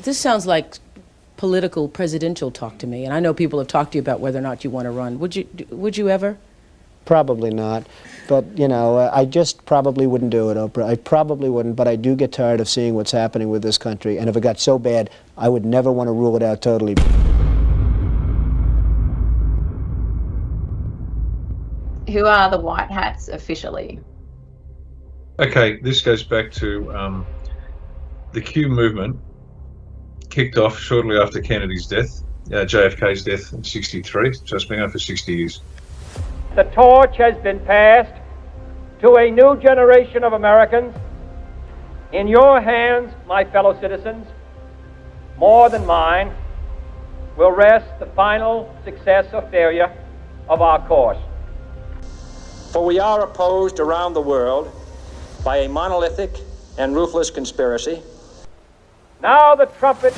This sounds like political presidential talk to me, and I know people have talked to you about whether or not you want to run. Would you ever? Probably not, but you know, I just probably wouldn't do it, Oprah. I probably wouldn't, but I do get tired of seeing what's happening with this country, and if it got so bad, I would never want to rule it out totally. Who are the white hats officially? Okay, this goes back to the Q movement kicked off shortly after Kennedy's death, JFK's death in '63, so it's been going for 60 years. The torch has been passed to a new generation of Americans. In your hands, my fellow citizens, more than mine, will rest the final success or failure of our course. For we are opposed around the world by a monolithic and ruthless conspiracy. Now the trumpet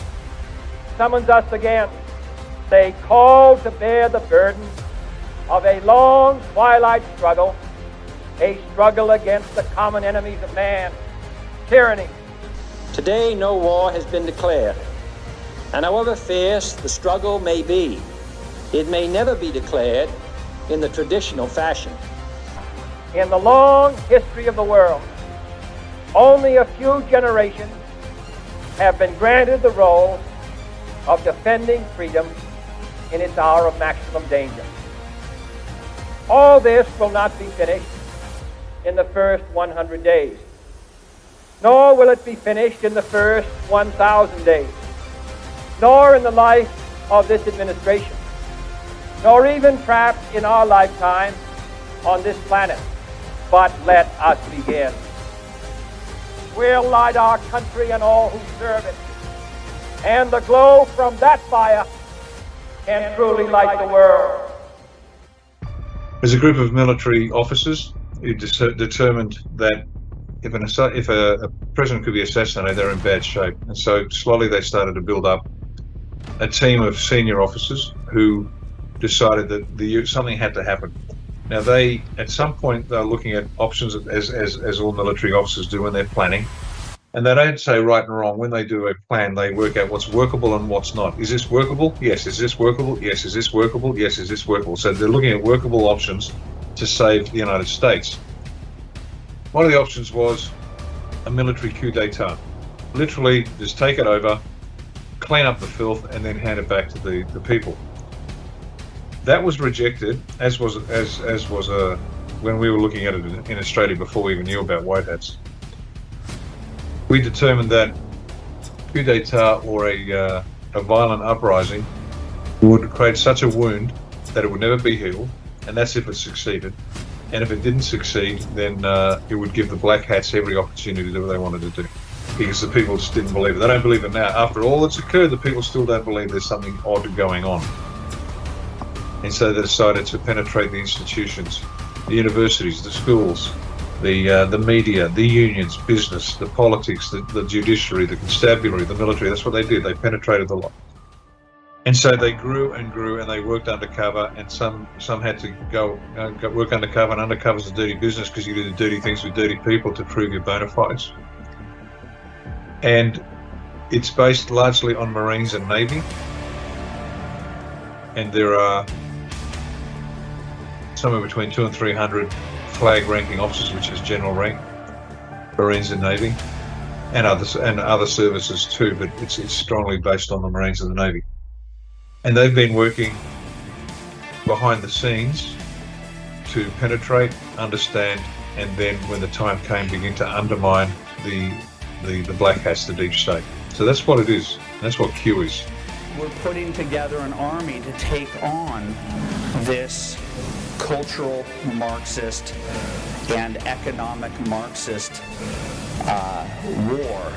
summons us again, a call to bear the burden of a long twilight struggle, a struggle against the common enemies of man, tyranny. Today no war has been declared, and however fierce the struggle may be, it may never be declared in the traditional fashion. In the long history of the world, only a few generations have been granted the role of defending freedom in its hour of maximum danger. All this will not be finished in the first 100 days, nor will it be finished in the first 1,000 days, nor in the life of this administration, nor even perhaps in our lifetime on this planet. But let us begin. We'll light our country and all who serve it, and the glow from that fire can truly light the world. There's a group of military officers who determined that if a president could be assassinated, they're in bad shape. And so slowly they started to build up a team of senior officers who decided that something had to happen. Now at some point, they're looking at options as all military officers do when they're planning. And they don't say right and wrong. When they do a plan, they work out what's workable and what's not. Is this workable? Yes. Is this workable? Yes. Is this workable? Yes. Is this workable? So they're looking at workable options to save the United States. One of the options was a military coup d'etat. Literally, just take it over, clean up the filth, and then hand it back to the people. That was rejected, as was when we were looking at it in Australia before we even knew about white hats. We determined that coup d'etat or a violent uprising would create such a wound that it would never be healed, and that's if it succeeded. And if it didn't succeed, then it would give the black hats every opportunity to do what they wanted to do, because the people just didn't believe it. They don't believe it now. After all that's occurred, the people still don't believe there's something odd going on. And so they decided to penetrate the institutions, the universities, the schools, the media, the unions, business, the politics, the judiciary, the constabulary, the military. That's what they did. They penetrated the lot. And so they grew and grew, and they worked undercover, and some had to go work undercover, and undercover's a dirty business because you do the dirty things with dirty people to prove your bona fides. And it's based largely on Marines and Navy. And there are somewhere between 200 and 300 flag ranking officers, which is general rank, Marines and Navy, and other services too, but it's strongly based on the Marines and the Navy. And they've been working behind the scenes to penetrate, understand, and then when the time came, begin to undermine the black hats, the deep state. So that's what it is. That's what Q is. We're putting together an army to take on this cultural Marxist and economic Marxist war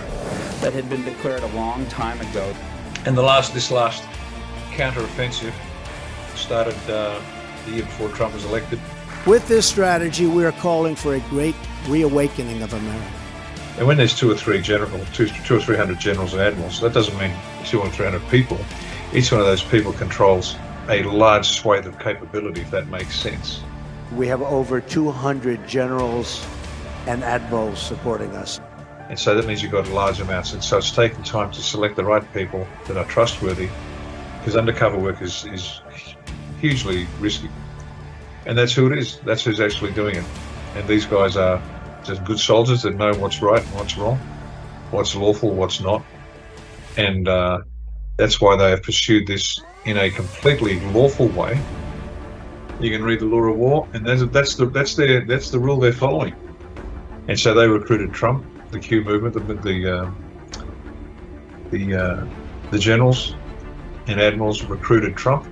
that had been declared a long time ago. And this last counter-offensive started the year before Trump was elected. With this strategy, we are calling for a great reawakening of America. And when there's 200 or 300 generals and admirals, that doesn't mean 200 or 300 people. Each one of those people controls a large swathe of capability, if that makes sense. We have over 200 generals and admirals supporting us. And so that means you've got large amounts. And so it's taken time to select the right people that are trustworthy, because undercover work is hugely risky. And that's who it is. That's who's actually doing it. And these guys are just good soldiers that know what's right and what's wrong, what's lawful, what's not. And that's why they have pursued this in a completely lawful way. You can read the law of war, and that's the rule they're following. And so they recruited Trump, the Q movement, the generals and admirals recruited Trump.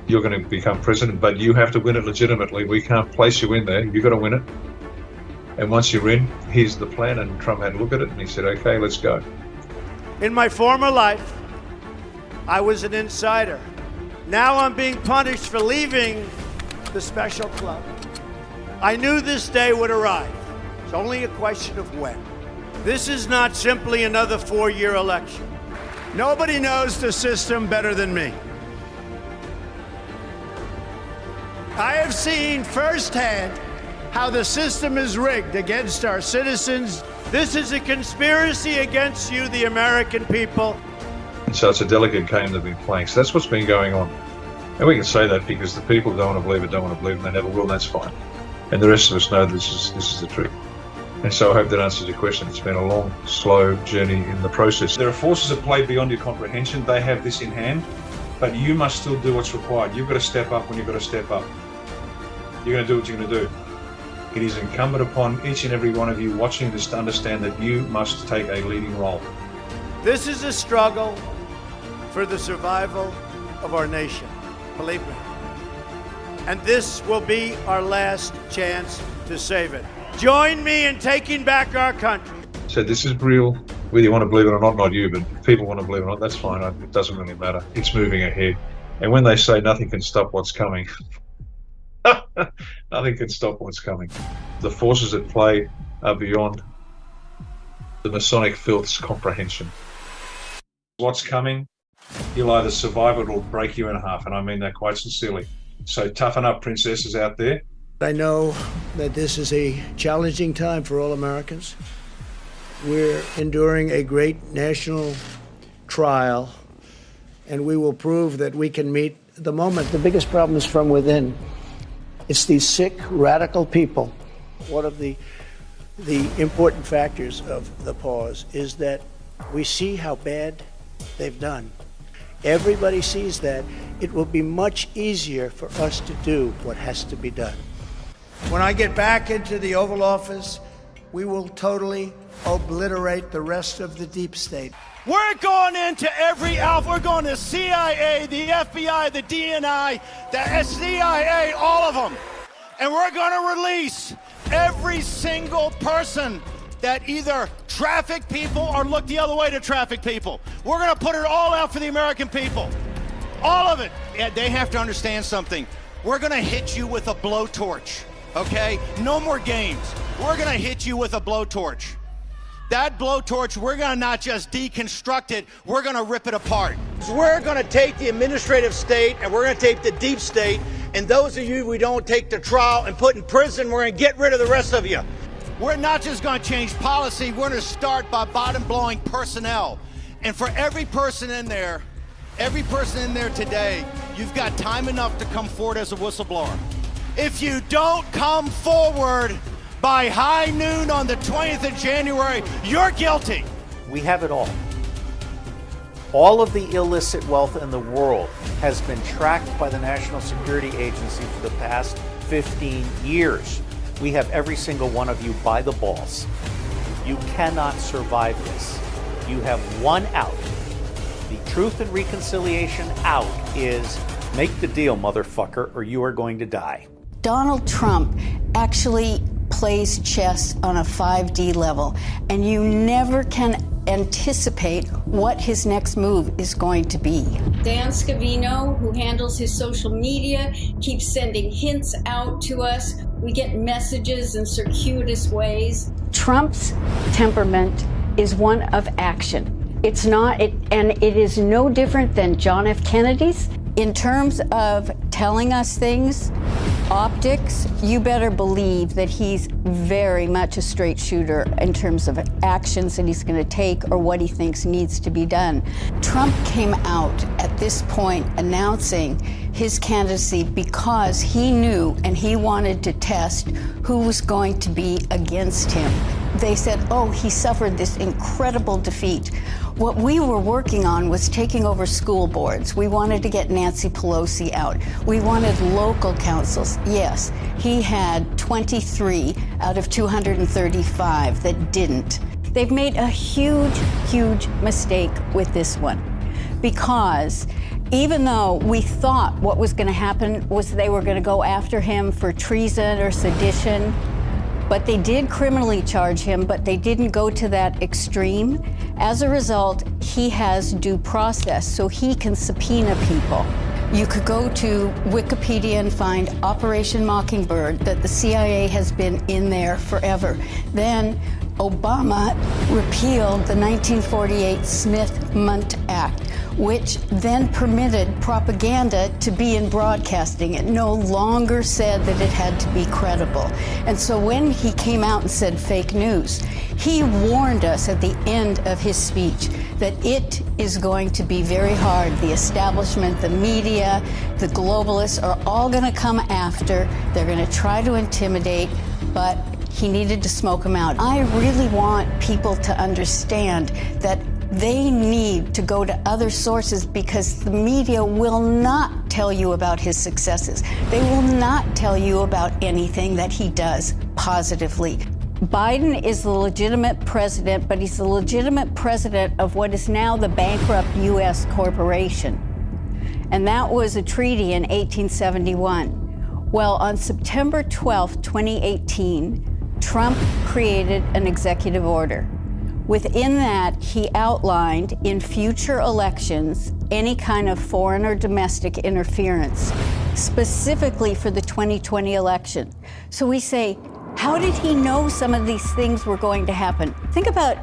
You're going to become president, but you have to win it legitimately. We can't place you in there. You've got to win it. And once you're in, here's the plan. And Trump had a look at it and he said, okay, let's go. In my former life, I was an insider. Now I'm being punished for leaving the special club. I knew this day would arrive. It's only a question of when. This is not simply another 4-year election. Nobody knows the system better than me. I have seen firsthand how the system is rigged against our citizens. This is a conspiracy against you, the American people. And so it's a delicate game they've been playing. So that's what's been going on. And we can say that because the people don't want to believe it, don't want to believe it, and they never will, and that's fine. And the rest of us know this is the truth. And so I hope that answers your question. It's been a long, slow journey in the process. There are forces at play beyond your comprehension. They have this in hand, but you must still do what's required. You've got to step up when you've got to step up. You're going to do what you're going to do. It is incumbent upon each and every one of you watching this to understand that you must take a leading role. This is a struggle for the survival of our nation, believe me. And this will be our last chance to save it. Join me in taking back our country. So this is real. Whether you want to believe it or not, not you, but if people want to believe it or not, that's fine. It doesn't really matter. It's moving ahead. And when they say nothing can stop what's coming, nothing can stop what's coming. The forces at play are beyond the Masonic filth's comprehension. What's coming, you'll either survive it or break you in half, and I mean that quite sincerely. So toughen up, princesses out there. I know that this is a challenging time for all Americans. We're enduring a great national trial, and we will prove that we can meet the moment. The biggest problem is from within. It's these sick, radical people. One of the important factors of the pause is that we see how bad they've done. Everybody sees that. It will be much easier for us to do what has to be done. When I get back into the Oval Office, we will totally obliterate the rest of the deep state. We're going into every alpha. We're going to CIA, the FBI, the DNI, the CIA, all of them. And we're going to release every single person that either traffic people or look the other way to traffic people. We're going to put it all out for the American people. All of it. Yeah, they have to understand something. We're going to hit you with a blowtorch, okay? No more games. We're going to hit you with a blowtorch. That blowtorch, we're going to not just deconstruct it, we're going to rip it apart. We're going to take the administrative state and we're going to take the deep state, and those of you we don't take to trial and put in prison, we're going to get rid of the rest of you. We're not just going to change policy, we're going to start by bottom-blowing personnel. And for every person in there today, you've got time enough to come forward as a whistleblower. If you don't come forward by high noon on the 20th of January, you're guilty. We have it all. All of the illicit wealth in the world has been tracked by the National Security Agency for the past 15 years. We have every single one of you by the balls. You cannot survive this. You have one out. The Truth and Reconciliation out is make the deal, motherfucker, or you are going to die. Donald Trump actually plays chess on a 5D level, and you never can anticipate what his next move is going to be. Dan Scavino, who handles his social media, keeps sending hints out to us. We get messages in circuitous ways. Trump's temperament is one of action. It's not, and it is no different than John F. Kennedy's. In terms of telling us things, optics, you better believe that he's very much a straight shooter in terms of actions that he's going to take or what he thinks needs to be done. Trump came out at this point announcing his candidacy because he knew and he wanted to test who was going to be against him. They said, oh, he suffered this incredible defeat. What we were working on was taking over school boards. We wanted to get Nancy Pelosi out. We wanted local councils. Yes, he had 23 out of 235 that didn't. They've made a huge, huge mistake with this one, because even though we thought what was going to happen was they were going to go after him for treason or sedition, but they did criminally charge him, but they didn't go to that extreme. As a result, he has due process, so he can subpoena people. You could go to Wikipedia and find Operation Mockingbird, that the CIA has been in there forever. Then Obama repealed the 1948 Smith-Mundt Act, which then permitted propaganda to be in broadcasting. It no longer said that it had to be credible. And so when he came out and said fake news, he warned us at the end of his speech that it is going to be very hard. The establishment, the media, the globalists are all going to come after. They're going to try to intimidate, but he needed to smoke them out. I really want people to understand that they need to go to other sources, because the media will not tell you about his successes. They will not tell you about anything that he does positively. Biden is the legitimate president, but he's the legitimate president of what is now the bankrupt U.S. corporation. And that was a treaty in 1871. Well, on September 12, 2018, Trump created an executive order. Within that, he outlined in future elections any kind of foreign or domestic interference, specifically for the 2020 election. So we say, how did he know some of these things were going to happen? Think about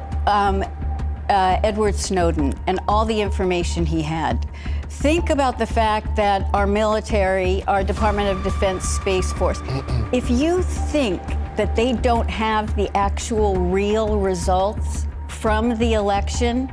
Edward Snowden and all the information he had. Think about the fact that our military, our Department of Defense Space Force, if you think that they don't have the actual real results from the election,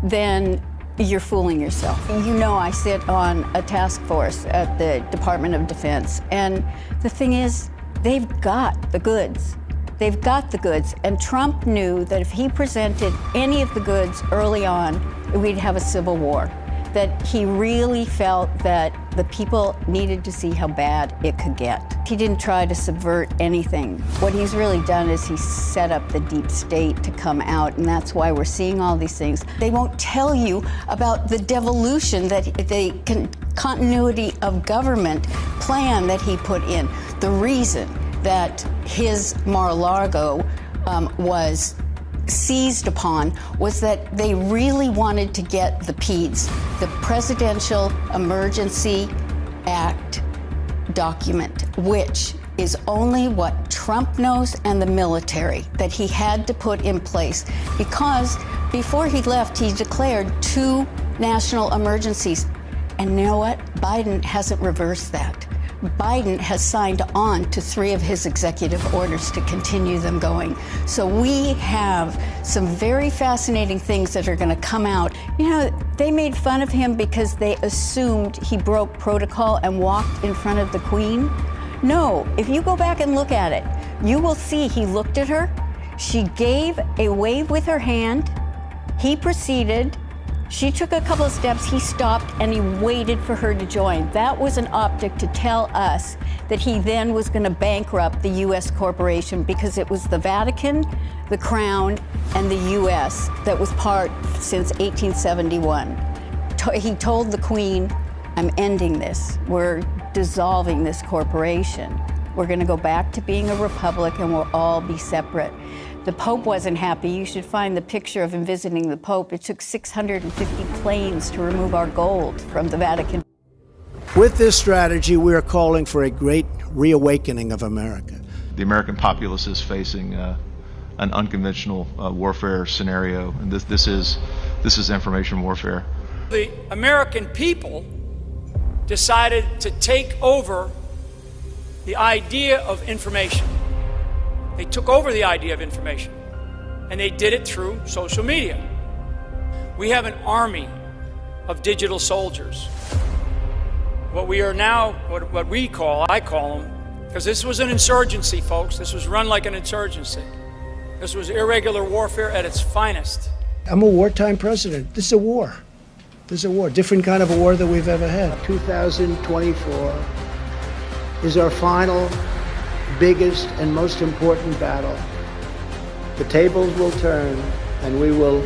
then you're fooling yourself. You know, I sit on a task force at the Department of Defense, and the thing is, they've got the goods. They've got the goods, and Trump knew that if he presented any of the goods early on, we'd have a civil war. That he really felt that the people needed to see how bad it could get. He didn't try to subvert anything. What he's really done is he set up the deep state to come out, and that's why we're seeing all these things. They won't tell you about the devolution, that the continuity of government plan that he put in. The reason that his Mar-a-Lago was seized upon was that they really wanted to get the PEDS, the Presidential Emergency Act document, which is only what Trump knows and the military, that he had to put in place. Because before he left, he declared 2 national emergencies. And you know what? Biden hasn't reversed that. Biden has signed on to 3 of his executive orders to continue them going. So we have some very fascinating things that are going to come out. You know, they made fun of him because they assumed he broke protocol and walked in front of the Queen. No, if you go back and look at it, you will see he looked at her. She gave a wave with her hand. He proceeded. She took a couple of steps, he stopped, and he waited for her to join. That was an optic to tell us that he then was going to bankrupt the U.S. corporation, because it was the Vatican, the Crown, and the U.S. that was part since 1871. He told the Queen, I'm ending this. We're dissolving this corporation. We're going to go back to being a republic, and we'll all be separate. The Pope wasn't happy. You should find the picture of him visiting the Pope. It took 650 planes to remove our gold from the Vatican. With this strategy, we are calling for a great reawakening of America. The American populace is facing an unconventional warfare scenario, and this is information warfare. The American people decided to take over the idea of information. They took over the idea of information, and they did it through social media. We have an army of digital soldiers. What we are now, what we call, I call them, because this was an insurgency, folks. This was run like an insurgency. This was irregular warfare at its finest. I'm a wartime president. This is a war. This is a war, different kind of a war than we've ever had. 2024 is our final, biggest, and most important battle. The tables will turn, and we will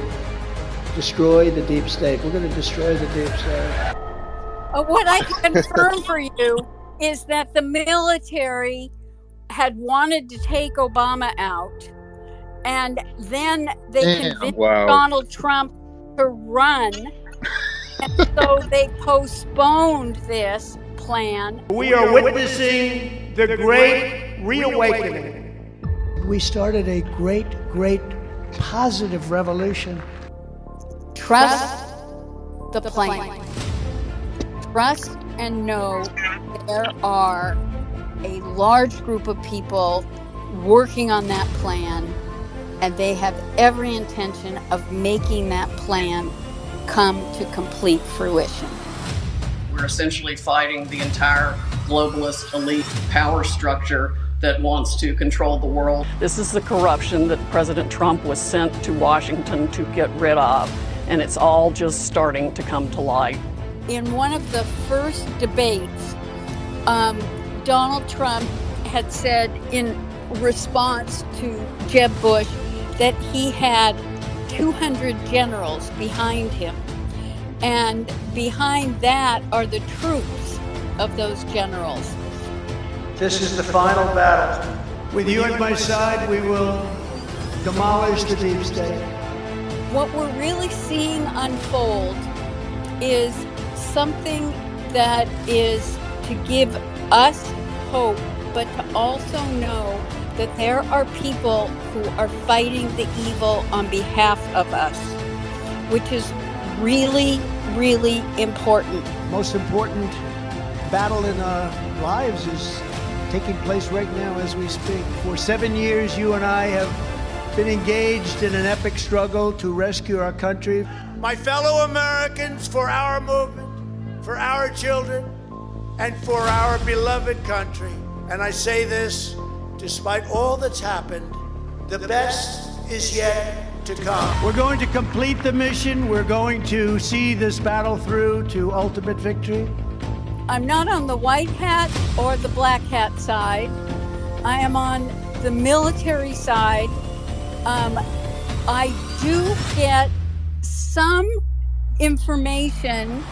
destroy the deep state. We're going to destroy the deep state. What I can confirm for you is that the military had wanted to take Obama out, and then they convinced Donald Trump to run, and so they postponed this plan. We are witnessing the great reawakening. We started a great, great positive revolution. Trust the plan. Trust and know there are a large group of people working on that plan, and they have every intention of making that plan come to complete fruition. We're essentially fighting the entire globalist elite power structure that wants to control the world. This is the corruption that President Trump was sent to Washington to get rid of, and it's all just starting to come to light. In one of the first debates, Donald Trump had said in response to Jeb Bush that he had 200 generals behind him. And behind that are the troops of those generals. This is the final battle. With you at my side, we will demolish the deep state. What we're really seeing unfold is something that is to give us hope, but to also know that there are people who are fighting the evil on behalf of us, which is really, really important. Most important battle in our lives is taking place right now as we speak. For 7 years, you and I have been engaged in an epic struggle to rescue our country. My fellow Americans, for our movement, for our children, and for our beloved country. And I say this, despite all that's happened, the best is yet to come. We're going to complete the mission. We're going to see this battle through to ultimate victory. I'm not on the white hat or the black hat side. I am on the military side. I do get some information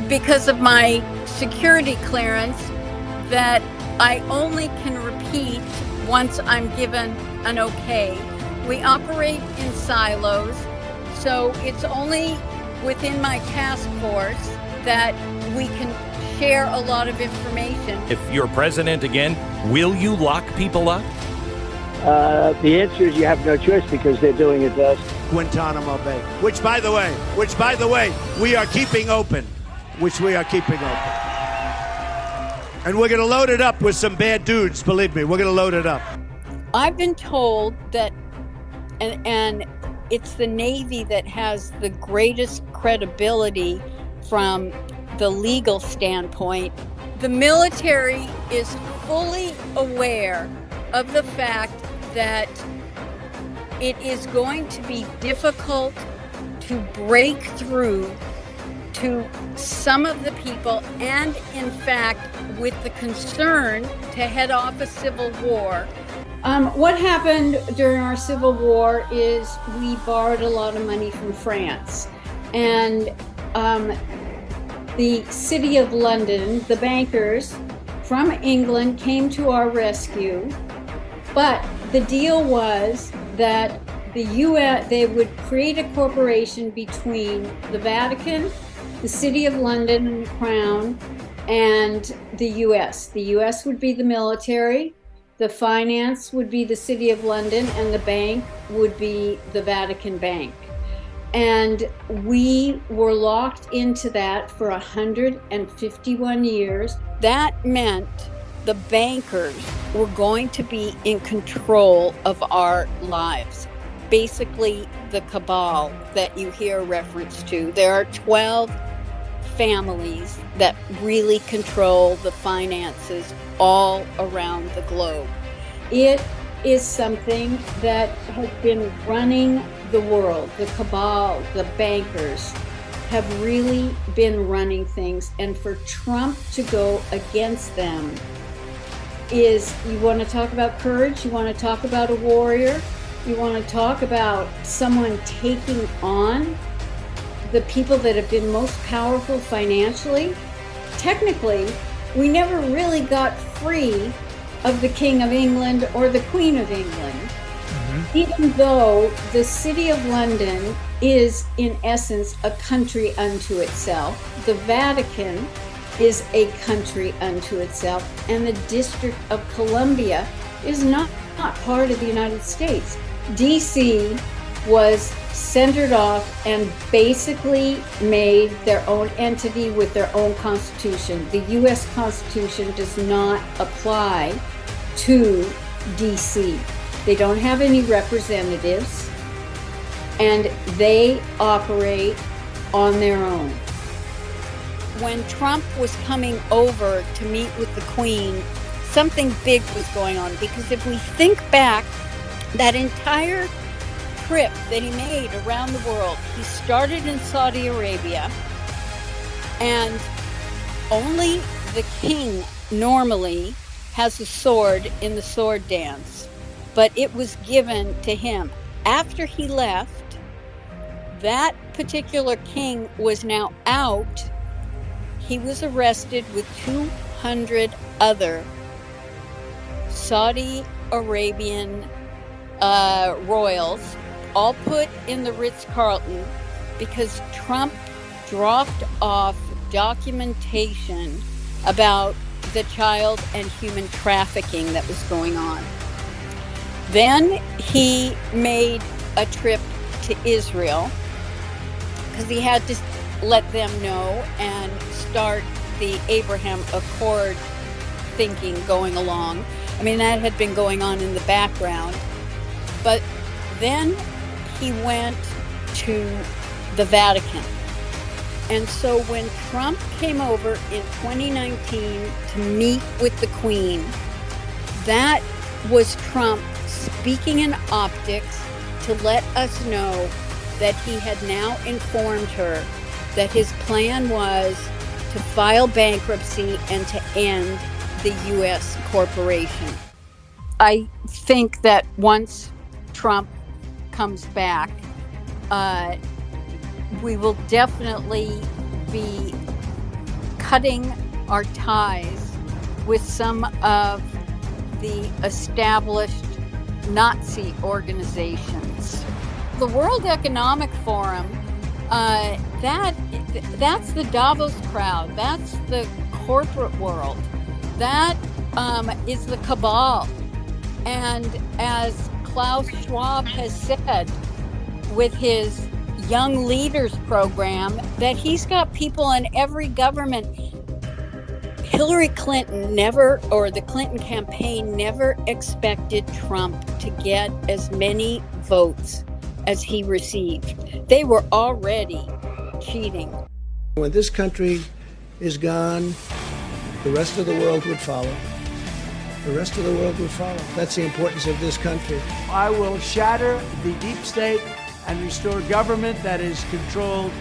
because of my security clearance that I only can repeat once I'm given an okay. We operate in silos, so it's only within my task force that we can share a lot of information. If you're president again, will you lock people up? The answer is you have no choice because they're doing it to us. Guantanamo Bay, which by the way, we are keeping open. And we're going to load it up with some bad dudes, believe me, we're going to load it up. I've been told that, and it's the Navy that has the greatest credibility from the legal standpoint. The military is fully aware of the fact that it is going to be difficult to break through to some of the people, and in fact, with the concern to head off a civil war. What happened during our Civil War is we borrowed a lot of money from France. And the City of London, the bankers from England came to our rescue. But the deal was that the US, they would create a corporation between the Vatican, the City of London and the Crown, and the US. The US would be the military, the finance would be the City of London, and the bank would be the Vatican Bank. And we were locked into that for 151 years. That meant the bankers were going to be in control of our lives. Basically, the cabal that you hear reference to. There are 12 families that really control the finances all around the globe. It is something that has been running the world. The cabal, the bankers have really been running things. And for Trump to go against them is, you want to talk about courage? You want to talk about a warrior? You want to talk about someone taking on the people that have been most powerful financially? Technically, we never really got free of the King of England or the Queen of England. Even though the City of London is, in essence, a country unto itself, the Vatican is a country unto itself, and the District of Columbia is not part of the United States. DC was centered off and basically made their own entity with their own constitution. The U.S. Constitution does not apply to DC. They don't have any representatives, and they operate on their own. When Trump was coming over to meet with the Queen, something big was going on, because if we think back, that entire trip that he made around the world, he started in Saudi Arabia, and only the king normally has a sword in the sword dance, but it was given to him. After he left, that particular king was now out. He was arrested with 200 other Saudi Arabian royals, all put in the Ritz-Carlton because Trump dropped off documentation about the child and human trafficking that was going on. Then he made a trip to Israel because he had to let them know and start the Abraham Accord thinking going along. I mean, that had been going on in the background. But then he went to the Vatican. And so when Trump came over in 2019 to meet with the Queen, that was Trump speaking in optics to let us know that he had now informed her that his plan was to file bankruptcy and to end the U.S. corporation. I think that once Trump comes back, we will definitely be cutting our ties with some of the established Nazi organizations. The World Economic Forum, that's the Davos crowd. That's the corporate world. That is the cabal. And as Klaus Schwab has said with his Young Leaders program, that he's got people in every government. Hillary Clinton never, or the Clinton campaign never expected Trump to get as many votes as he received. They were already cheating. When this country is gone, the rest of the world would follow. The rest of the world would follow. That's the importance of this country. I will shatter the deep state and restore government that is controlled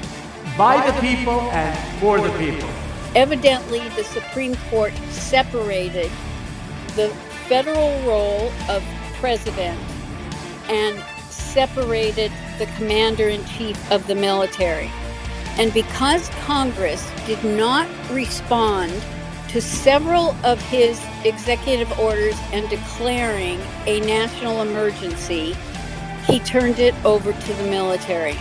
by the people and for the people. Evidently, the Supreme Court separated the federal role of president and separated the commander-in-chief of the military. And because Congress did not respond to several of his executive orders and declaring a national emergency, he turned it over to the military.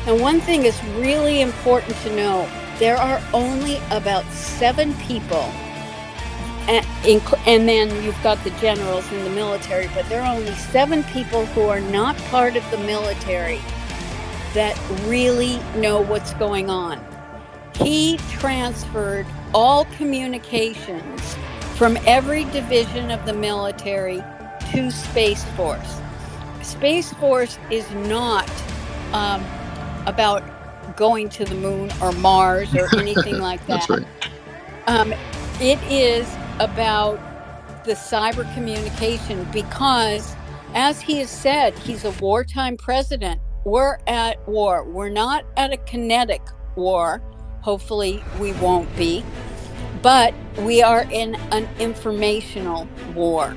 And one thing is really important to know. There are only about 7 people, and then you've got the generals in the military, but there are only 7 people who are not part of the military that really know what's going on. He transferred all communications from every division of the military to Space Force. Space Force is not about going to the moon or Mars or anything like that. That's right. It is about the cyber communication because, as he has said, he's a wartime president. We're at war. We're not at a kinetic war. Hopefully we won't be. But we are in an informational war.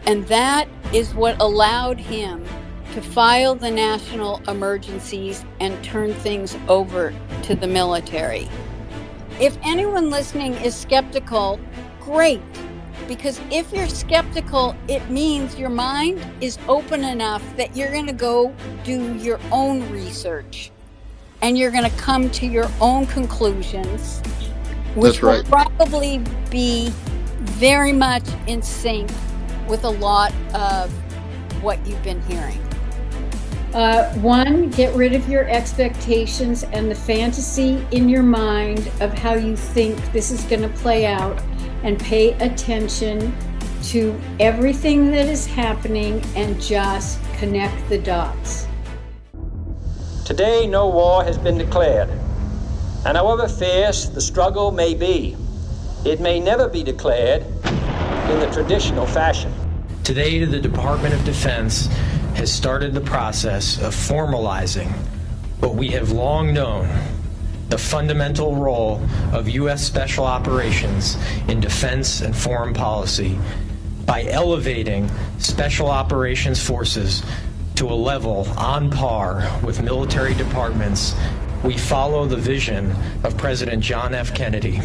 And that is what allowed him to file the national emergencies and turn things over to the military. If anyone listening is skeptical, great. Because if you're skeptical, it means your mind is open enough that you're going to go do your own research and you're going to come to your own conclusions, which will probably be very much in sync with a lot of what you've been hearing. One, get rid of your expectations and the fantasy in your mind of how you think this is going to play out, and pay attention to everything that is happening and just connect the dots. Today, no war has been declared, and however fierce the struggle may be, it may never be declared in the traditional fashion. Today, the Department of Defense has started the process of formalizing what we have long known: the fundamental role of U.S. Special Operations in defense and foreign policy by elevating Special Operations forces to a level on par with military departments. We follow the vision of President John F. Kennedy,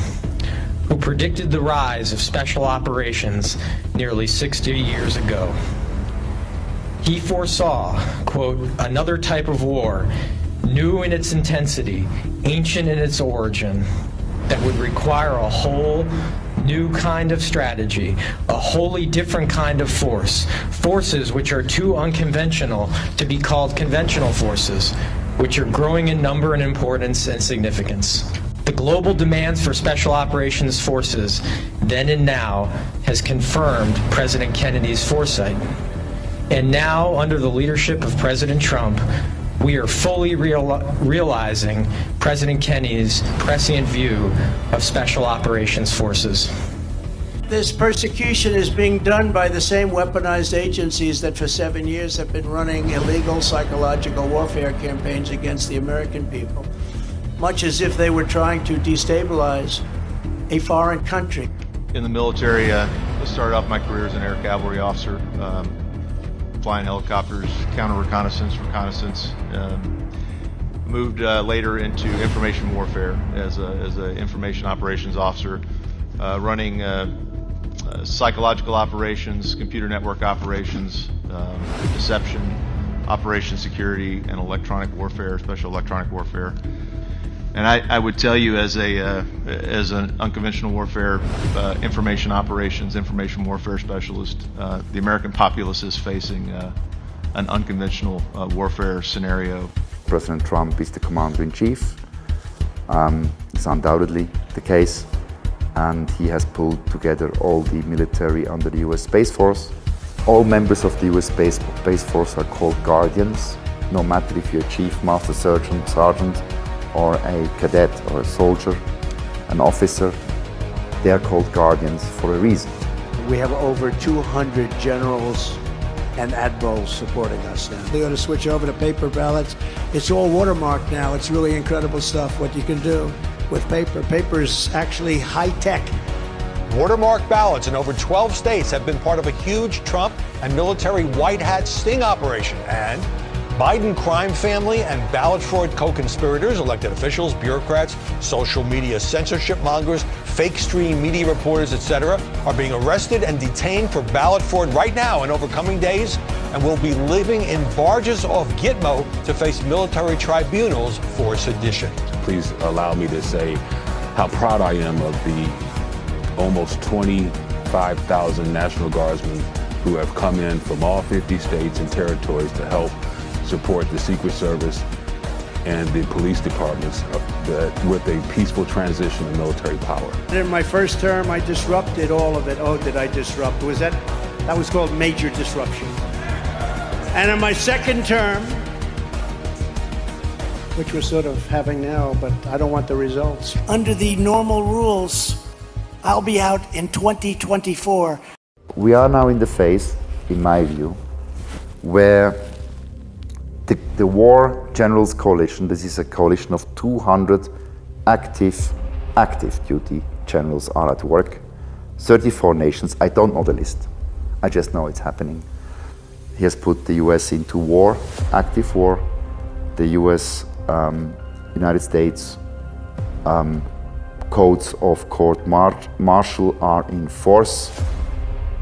who predicted the rise of Special Operations nearly 60 years ago. He foresaw, quote, another type of war, new in its intensity, ancient in its origin, that would require a whole new kind of strategy, a wholly different kind of force, forces which are too unconventional to be called conventional forces, which are growing in number and importance and significance. The global demands for Special Operations forces, then and now, has confirmed President Kennedy's foresight. And now, under the leadership of President Trump, we are fully realizing President Kennedy's prescient view of Special Operations forces. This persecution is being done by the same weaponized agencies that for 7 years have been running illegal psychological warfare campaigns against the American people, much as if they were trying to destabilize a foreign country. In the military, I started off my career as an air cavalry officer, flying helicopters, counter-reconnaissance, reconnaissance. Moved later into information warfare as an information operations officer, running psychological operations, computer network operations, deception, operation security, and electronic warfare, special electronic warfare. And I would tell you, as an unconventional warfare, information operations, information warfare specialist, the American populace is facing an unconventional warfare scenario. President Trump is the commander-in-chief. It's undoubtedly the case, and he has pulled together all the military under the U.S. Space Force. All members of the U.S. Space Force are called guardians, no matter if you're a chief, master sergeant, or a cadet or a soldier, an officer. They are called guardians for a reason. We have over 200 generals and admirals supporting us now. They ought to switch over to paper ballots. It's all watermarked now. It's really incredible stuff what you can do with paper. Paper is actually high tech. Watermark ballots in over 12 states have been part of a huge Trump and military white hat sting operation. And Biden crime family and ballot fraud co-conspirators, elected officials, bureaucrats, social media censorship mongers, fake stream media reporters, etc., are being arrested and detained for ballot fraud right now and over coming days, and will be living in barges off Gitmo to face military tribunals for sedition. Please allow me to say how proud I am of the almost 25,000 National Guardsmen who have come in from all 50 states and territories to help support the Secret Service and the police departments with a peaceful transition of military power. In my first term, I disrupted all of it. Oh, did I disrupt? That was called major disruption. And in my second term, which we're sort of having now, but I don't want the results. Under the normal rules, I'll be out in 2024. We are now in the phase, in my view, where the War Generals Coalition, this is a coalition of 200 active duty generals are at work, 34 nations. I don't know the list, I just know it's happening. He has put the US into war, active war. The US, United States codes of court martial are in force.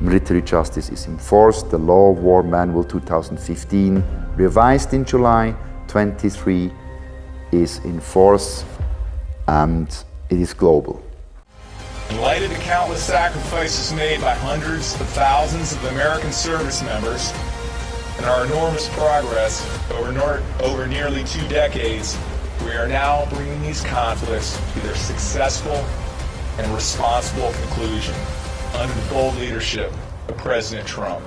Military justice is in force. The Law of War Manual 2015, revised in July 23, is in force, and it is global. In light of the countless sacrifices made by hundreds of thousands of American service members and our enormous progress over nearly 2 decades, we are now bringing these conflicts to their successful and responsible conclusion under the bold leadership of President Trump.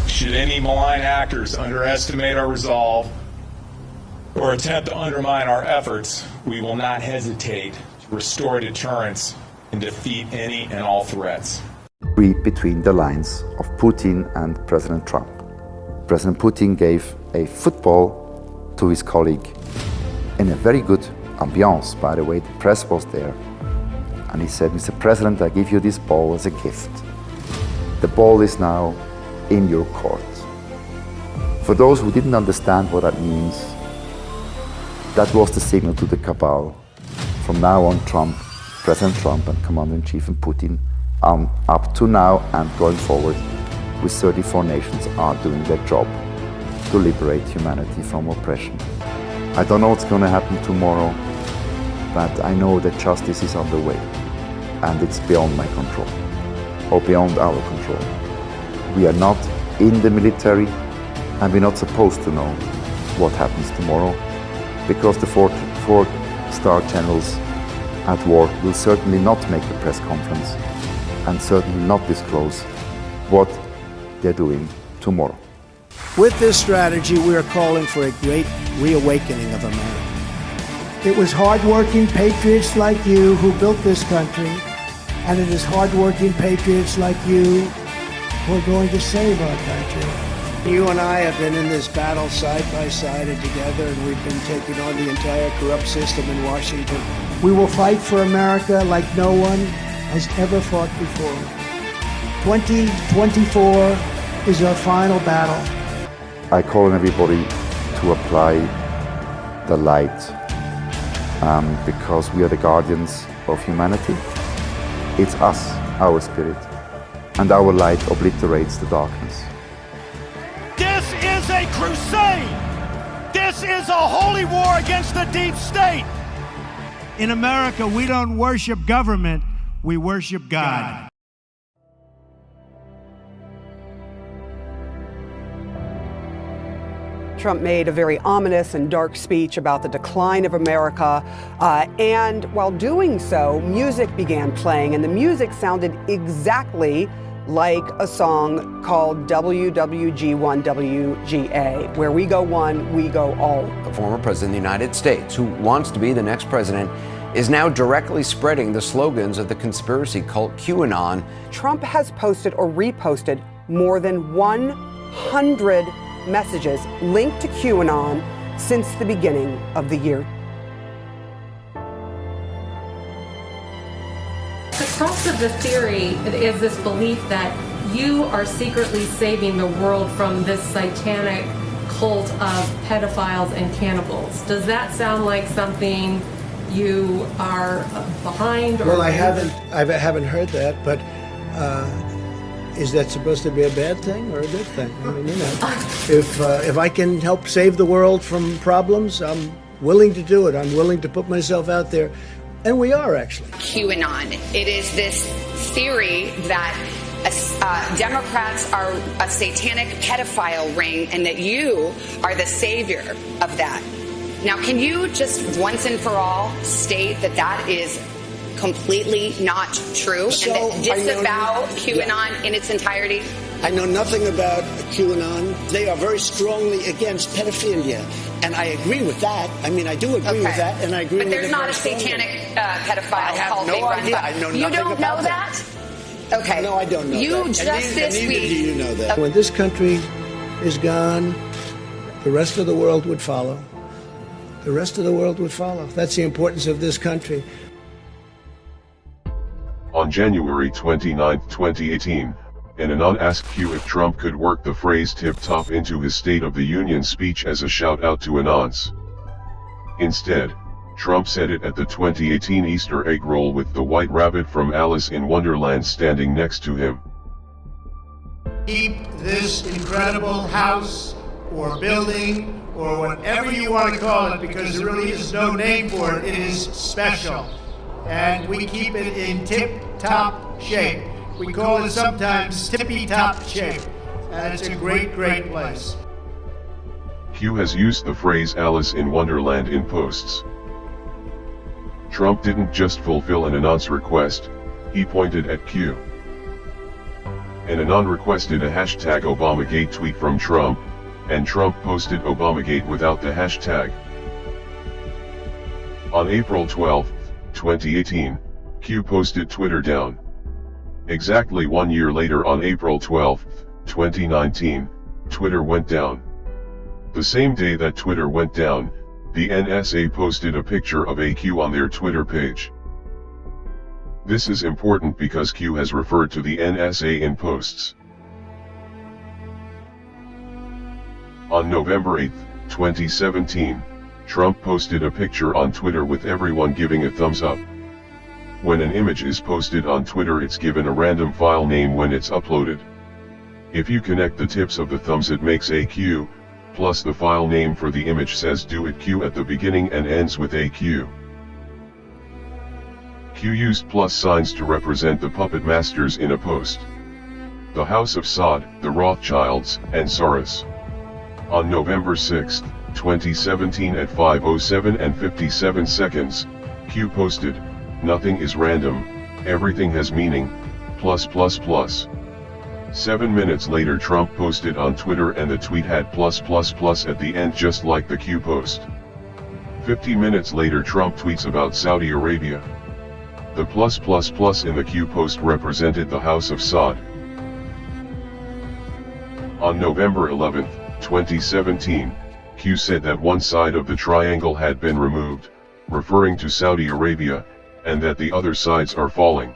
Should any malign actors underestimate our resolve or attempt to undermine our efforts, we will not hesitate to restore deterrence and defeat any and all threats. Read between the lines of Putin and President Trump. President Putin gave a football to his colleague in a very good ambiance, by the way. The press was there. And he said, Mr. President, I give you this ball as a gift. The ball is now in your court. For those who didn't understand what that means, that was the signal to the Cabal. From now on, President Trump and Commander-in-Chief and Putin, up to now and going forward, with 34 nations, are doing their job to liberate humanity from oppression. I don't know what's going to happen tomorrow, but I know that justice is on the way, and it's beyond my control, or beyond our control. We are not in the military, and we're not supposed to know what happens tomorrow, because the four-star generals at war will certainly not make a press conference, and certainly not disclose what they're doing tomorrow. With this strategy, we are calling for a great reawakening of America. It was hardworking patriots like you who built this country, and it is hardworking patriots like you who are going to save our country. You and I have been in this battle side by side and together, and we've been taking on the entire corrupt system in Washington. We will fight for America like no one has ever fought before. 2024 is our final battle. I call on everybody to apply the light, because we are the guardians of humanity. It's us, our spirit, and our light obliterates the darkness. This is a crusade. This is a holy war against the deep state. In America, we don't worship government, we worship God. Trump made a very ominous and dark speech about the decline of America, and while doing so, music began playing, and the music sounded exactly like a song called WWG1WGA, where we go one, we go all. The former president of the United States, who wants to be the next president, is now directly spreading the slogans of the conspiracy cult QAnon. Trump has posted or reposted more than 100 messages linked to QAnon since the beginning of the year. The crux of the theory is this belief that you are secretly saving the world from this satanic cult of pedophiles and cannibals. Does that sound like something you are behind? Well, I haven't heard that, but is that supposed to be a bad thing or a good thing? I mean, you know, if I can help save the world from problems, I'm willing to do it. I'm willing to put myself out there, and we are actually. QAnon. It is this theory that Democrats are a satanic pedophile ring, and that you are the savior of that. Now, can you just once and for all state that that is completely not true So, and that disavow QAnon in its entirety? I know nothing about QAnon. They are very strongly against pedophilia, and I agree with that. I mean, I do agree with that, and I agree But with it. there's not a very strongly. satanic pedophile I have cult no being run idea. by. I know You nothing don't about know that. Okay. No, I don't know You that. just and this neither week. do you know that. When this country is gone, the rest of the world would follow. The rest of the world would follow. That's the importance of this country. On January 29, 2018, AANON asked Q if Trump could work the phrase tip-top into his State of the Union speech as a shout-out to AANONs. Instead, Trump said it at the 2018 Easter egg roll with the white rabbit from Alice in Wonderland standing next to him. Keep this incredible house or building or whatever you want to call it, because there really is no name for it. It is special. And we keep it in tip-top shape. We call it sometimes tippy-top shape. And it's a great, great place. Q has used the phrase Alice in Wonderland in posts. Trump didn't just fulfill an AANON's request, he pointed at Q. An AANON requested a hashtag Obamagate tweet from Trump, and Trump posted Obamagate without the hashtag. On April 12, 2018, Q posted Twitter down. Exactly 1 year later on April 12, 2019, Twitter went down. The same day that Twitter went down, the NSA posted a picture of a Q on their Twitter page. This is important because Q has referred to the NSA in posts. On November 8, 2017, Trump posted a picture on Twitter with everyone giving a thumbs up. When an image is posted on Twitter, it's given a random file name when it's uploaded. If you connect the tips of the thumbs, it makes a Q, plus the file name for the image says do it Q at the beginning and ends with a Q. Q used plus signs to represent the puppet masters in a post. The House of Saud, the Rothschilds, and Soros. On November 6, 2017 at 5:07 and 57 seconds, Q posted, "Nothing is random, everything has meaning, plus plus plus." 7 minutes later Trump posted on Twitter and the tweet had plus plus plus at the end just like the Q post. 50 minutes later Trump tweets about Saudi Arabia. The plus plus plus in the Q post represented the House of Saud. On November 11, 2017, Q said that one side of the triangle had been removed, referring to Saudi Arabia, and that the other sides are falling.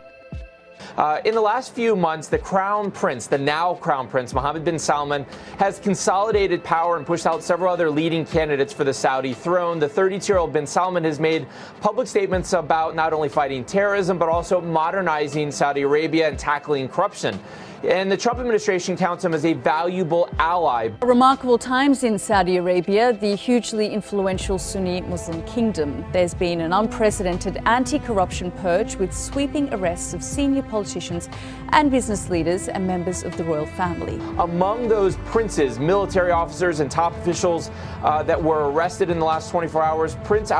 In the last few months, the Crown Prince, the now Crown Prince, Mohammed bin Salman, has consolidated power and pushed out several other leading candidates for the Saudi throne. The 32-year-old bin Salman has made public statements about not only fighting terrorism, but also modernizing Saudi Arabia and tackling corruption. And the Trump administration counts him as a valuable ally. Remarkable times in Saudi Arabia, the hugely influential Sunni Muslim kingdom. There's been an unprecedented anti-corruption purge with sweeping arrests of senior politicians and business leaders and members of the royal family. Among those princes, military officers, and top officials that were arrested in the last 24 hours, Prince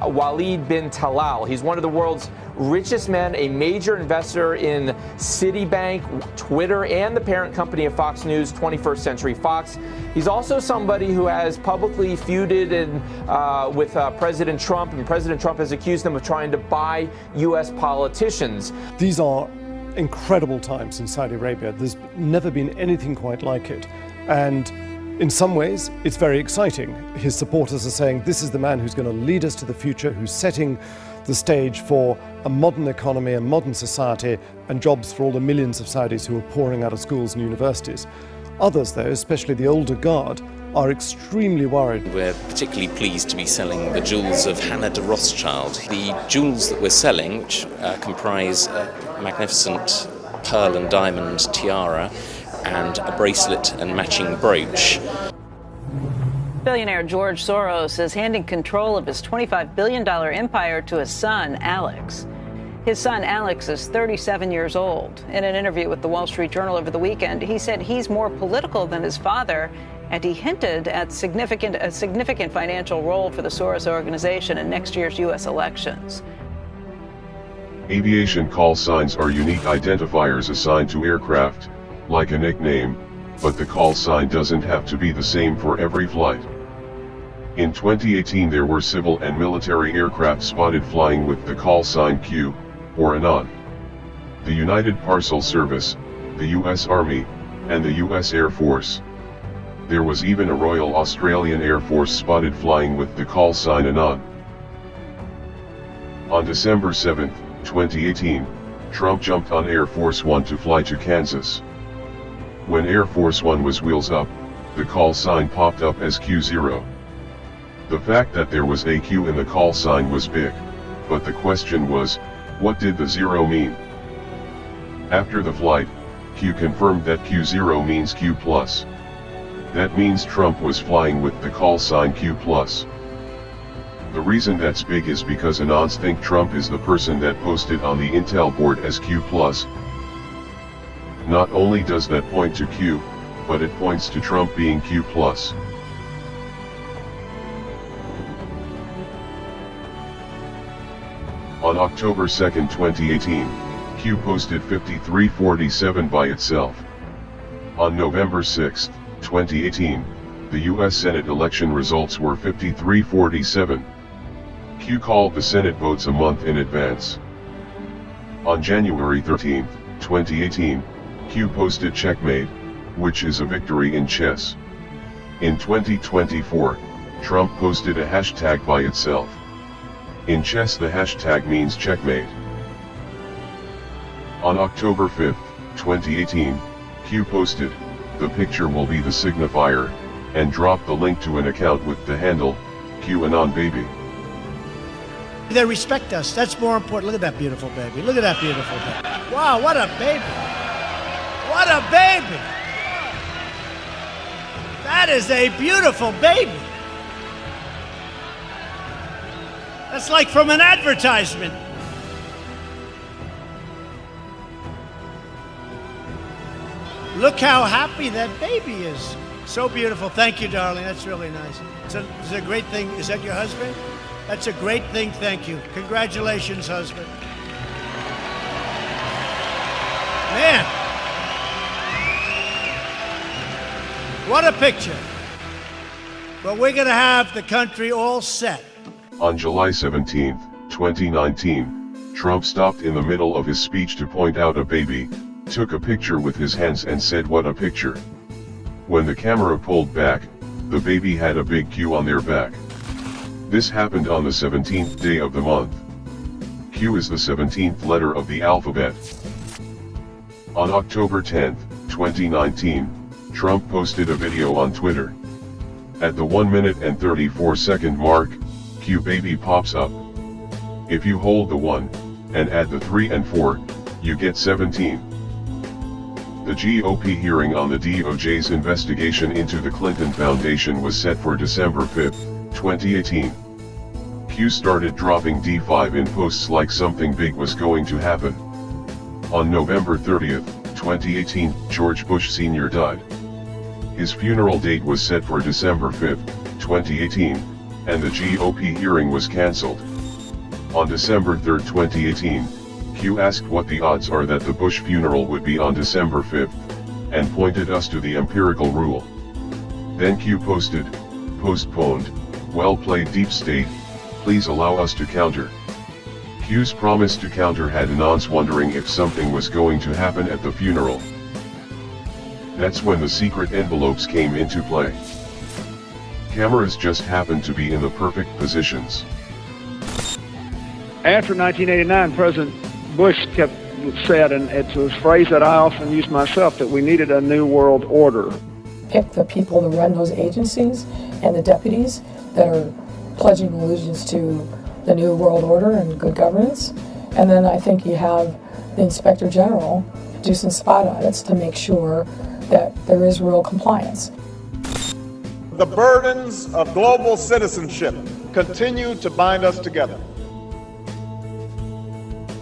Walid bin Talal. He's one of the world's richest men, a major investor in Citibank, Twitter, and the parent company of Fox News, 21st Century Fox. He's also somebody who has publicly feuded with President Trump, and President Trump has accused him of trying to buy U.S. politicians. These are incredible times in Saudi Arabia. There's never been anything quite like it. And in some ways, it's very exciting. His supporters are saying this is the man who's going to lead us to the future, who's setting the stage for a modern economy, a modern society, and jobs for all the millions of Saudis who are pouring out of schools and universities. Others, though, especially the older guard, are extremely worried. We're particularly pleased to be selling the jewels of Hannah de Rothschild. The jewels that we're selling, which comprise a magnificent pearl and diamond tiara, and a bracelet and matching brooch. Billionaire George Soros is handing control of his $25 billion empire to his son, Alex. His son, Alex, is 37 years old. In an interview with the Wall Street Journal over the weekend, he said he's more political than his father and he hinted at a significant financial role for the Soros organization in next year's U.S. elections. Aviation call signs are unique identifiers assigned to aircraft, like a nickname, but the call sign doesn't have to be the same for every flight. In 2018 there were civil and military aircraft spotted flying with the call sign Q, or AANON. The United Parcel Service, the U.S. Army, and the U.S. Air Force. There was even a Royal Australian Air Force spotted flying with the call sign AANON. On December 7, 2018, Trump jumped on Air Force One to fly to Kansas. When Air Force One was wheels up, the call sign popped up as Q0. The fact that there was a Q in the call sign was big, but the question was, what did the 0 mean? After the flight, Q confirmed that Q0 means Q+. That means Trump was flying with the call sign Q+. The reason that's big is because AANONs think Trump is the person that posted on the Intel board as Q+. Not only does that point to Q, but it points to Trump being Q+. On October 2, 2018, Q posted 5347 by itself. On November 6, 2018, the U.S. Senate election results were 5347. Q called the Senate votes a month in advance. On January 13, 2018, Q posted checkmate, which is a victory in chess. In 2024, Trump posted a hashtag by itself. In chess the hashtag means checkmate. On October 5, 2018, Q posted, "The picture will be the signifier," and dropped the link to an account with the handle, QAnon Baby. They respect us. That's more important. Look at that beautiful baby. Look at that beautiful baby. Wow, what a baby. What a baby. That is a beautiful baby. That's like from an advertisement. Look how happy that baby is. So beautiful. Thank you, darling. That's really nice. It's a great thing. Is that your husband? That's a great thing. Thank you. Congratulations, husband. Man. What a picture. But we're going to have the country all set. On July 17, 2019, Trump stopped in the middle of his speech to point out a baby, took a picture with his hands and said, "What a picture." When the camera pulled back, the baby had a big Q on their back. This happened on the 17th day of the month. Q is the 17th letter of the alphabet. On October 10, 2019, Trump posted a video on Twitter. At the 1 minute and 34 second mark, Q baby pops up. If you hold the 1, and add the 3 and 4, you get 17. The GOP hearing on the DOJ's investigation into the Clinton Foundation was set for December 5, 2018. Q started dropping D5 in posts like something big was going to happen. On November 30, 2018, George Bush Sr. died. His funeral date was set for December 5, 2018, and the GOP hearing was cancelled. On December 3, 2018, Q asked what the odds are that the Bush funeral would be on December 5, and pointed us to the empirical rule. Then Q posted, "Postponed, well played Deep State, please allow us to counter." Q's promise to counter had AANONs wondering if something was going to happen at the funeral. That's when the secret envelopes came into play. Cameras just happened to be in the perfect positions. After 1989, President Bush said, and it's a phrase that I often use myself, that we needed a new world order. Pick the people to run those agencies and the deputies that are pledging allegiance to the new world order and good governance. And then I think you have the Inspector General do some spot audits to make sure that there is real compliance. The burdens of global citizenship continue to bind us together.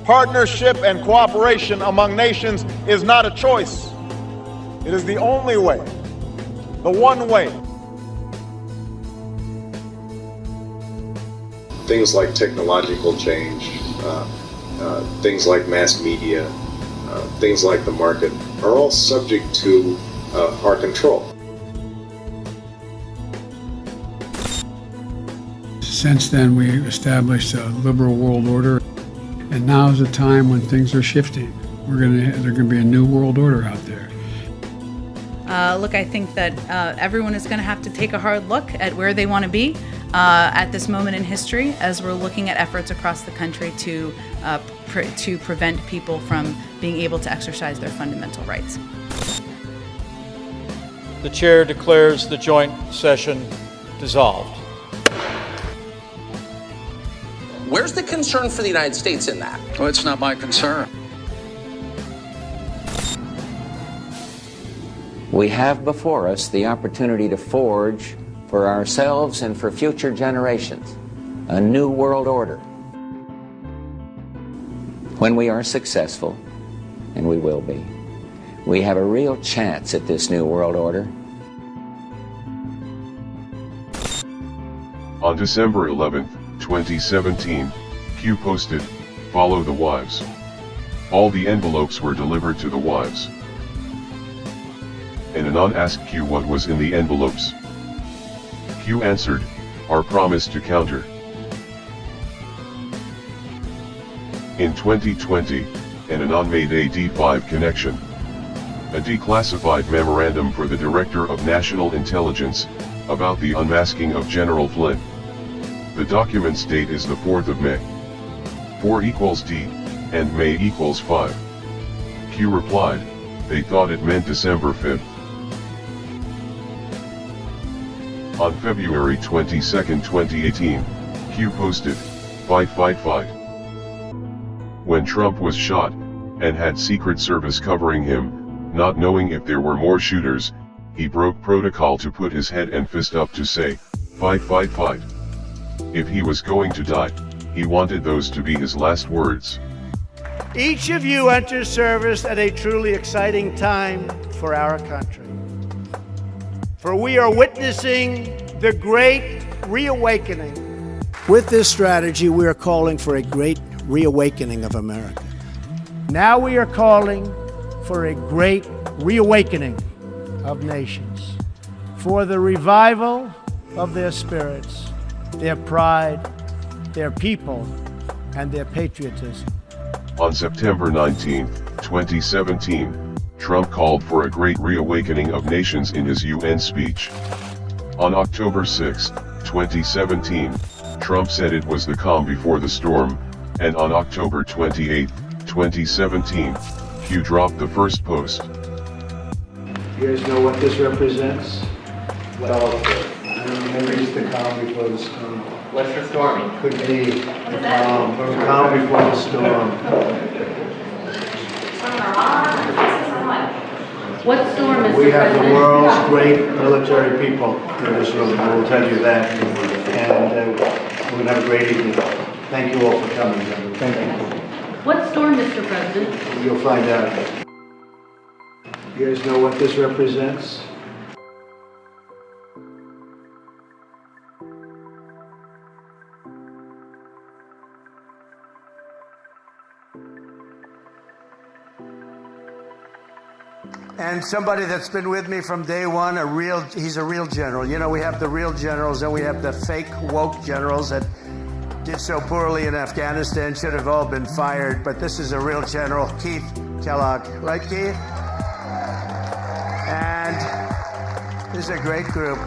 Partnership and cooperation among nations is not a choice. It is the only way the one way. Things like technological change, things like mass media, things like the market are all subject to our control. Since then, we established a liberal world order, and now is the time when things are shifting. There's going to be a new world order out there. Look, I think that everyone is going to have to take a hard look at where they want to be at this moment in history, as we're looking at efforts across the country to prevent people from being able to exercise their fundamental rights. The chair declares the joint session dissolved. Where's the concern for the United States in that? Well, it's not my concern. We have before us the opportunity to forge for ourselves and for future generations a new world order. When we are successful, and we will be, we have a real chance at this new world order. On December 11, 2017, Q posted, "Follow the wives." All the envelopes were delivered to the wives. And AANON asked Q what was in the envelopes. Q answered, "Our promise to counter." In 2020, AANON made a D5 connection, a declassified memorandum for the Director of National Intelligence, about the unmasking of General Flynn. The document's date is the 4th of May. 4 equals D, and May equals 5. Q replied, they thought it meant December 5th. On February 22, 2018, Q posted, "Fight, fight, fight." When Trump was shot, and had Secret Service covering him, not knowing if there were more shooters, he broke protocol to put his head and fist up to say, "Fight, fight, fight." If he was going to die, he wanted those to be his last words. Each of you enters service at a truly exciting time for our country. For we are witnessing the great reawakening. With this strategy, we are calling for a great reawakening of America. Now we are calling for a great reawakening of nations, for the revival of their spirits, their pride, their people, and their patriotism. On September 19, 2017, Trump called for a great reawakening of nations in his UN speech. On October 6, 2017, Trump said it was the calm before the storm, and on October 28, 2017, Q dropped the first post. You guys know what this represents? Well, maybe it's the calm before the storm. What's the storming? Could be the calm before the storm. What storm is We have the world's great military people in this room, I will tell you that. And we're going to have a great evening. Thank you all for coming. Thank you. What storm, Mr. President? You'll find out. You guys know what this represents? And somebody that's been with me from day one, he's a real general. You know, we have the real generals and we have the fake woke generals that did so poorly in Afghanistan, should have all been fired, but this is a real general, Keith Kellogg. Right, Keith? And this is a great group.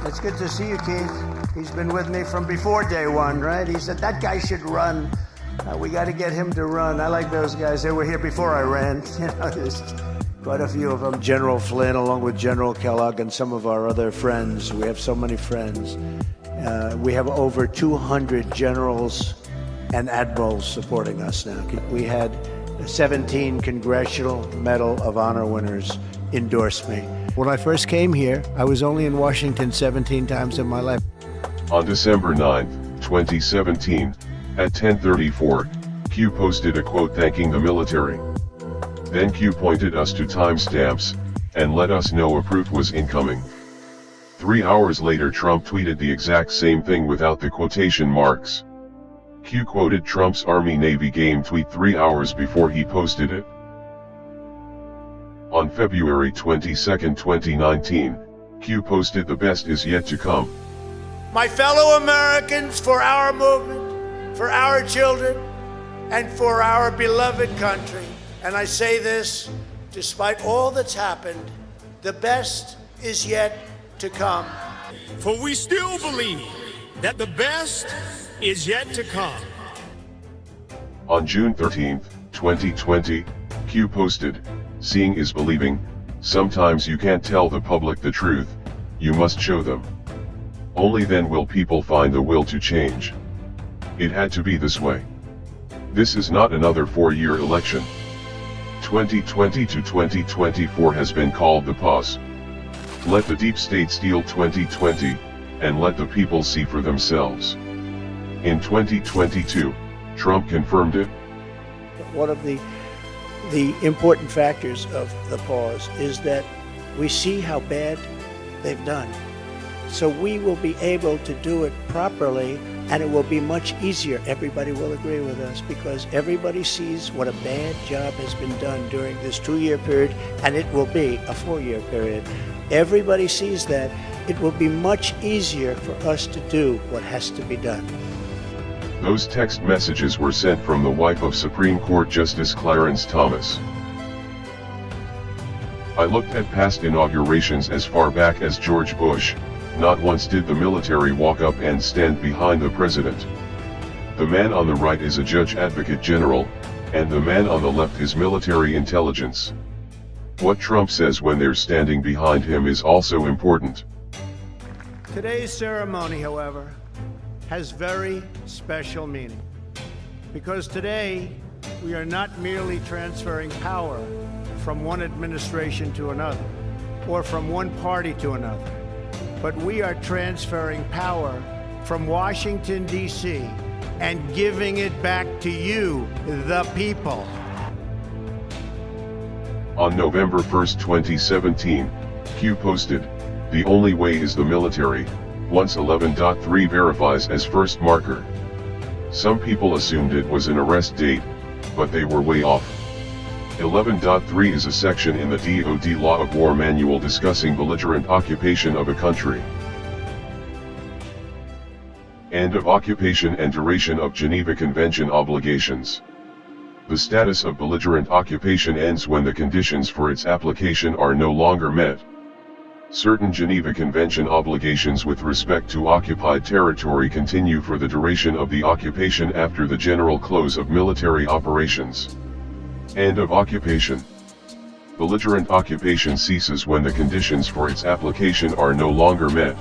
It's good to see you, Keith. He's been with me from before day one, right? He said, that guy should run. We got to get him to run. I like those guys. They were here before I ran. You know, there's quite a few of them. General Flynn, along with General Kellogg and some of our other friends. We have so many friends. We have over 200 generals and admirals supporting us now. We had 17 Congressional Medal of Honor winners endorse me. When I first came here, I was only in Washington 17 times in my life. On December 9, 2017, at 10:34, Q posted a quote thanking the military. Then Q pointed us to timestamps, and let us know a proof was incoming. 3 hours later Trump tweeted the exact same thing without the quotation marks. Q quoted Trump's Army-Navy game tweet 3 hours before he posted it. On February 22, 2019, Q posted "The best is yet to come." My fellow Americans, for our movement, for our children, and for our beloved country, and I say this despite all that's happened, the best is yet to come. For we still believe that the best is yet to come. On June 13, 2020, Q posted, "Seeing is believing. Sometimes you can't tell the public the truth, you must show them. Only then will people find the will to change. It had to be this way. This is not another 4-year election. 2020 to 2024 has been called the pause. Let the deep state steal 2020, and let the people see for themselves." In 2022, Trump confirmed it. One of the important factors of the pause is that we see how bad they've done. So we will be able to do it properly, and it will be much easier. Everybody will agree with us because everybody sees what a bad job has been done during this 2-year period, and it will be a 4-year period. Everybody sees that. It will be much easier for us to do what has to be done. Those text messages were sent from the wife of Supreme Court Justice Clarence Thomas. "I looked at past inaugurations as far back as George Bush. Not once did the military walk up and stand behind the president. The man on the right is a judge advocate general, and the man on the left is military intelligence. What Trump says when they're standing behind him is also important." Today's ceremony, however, has very special meaning. Because today, we are not merely transferring power from one administration to another, or from one party to another, but we are transferring power from Washington, D.C., and giving it back to you, the people. On November 1, 2017, Q posted, "The only way is the military, once 11.3 verifies as first marker." Some people assumed it was an arrest date, but they were way off. 11.3 is a section in the DoD Law of War Manual discussing belligerent occupation of a country. End of occupation and duration of Geneva Convention obligations. The status of belligerent occupation ends when the conditions for its application are no longer met. Certain Geneva Convention obligations with respect to occupied territory continue for the duration of the occupation after the general close of military operations. End of occupation. Belligerent occupation ceases when the conditions for its application are no longer met.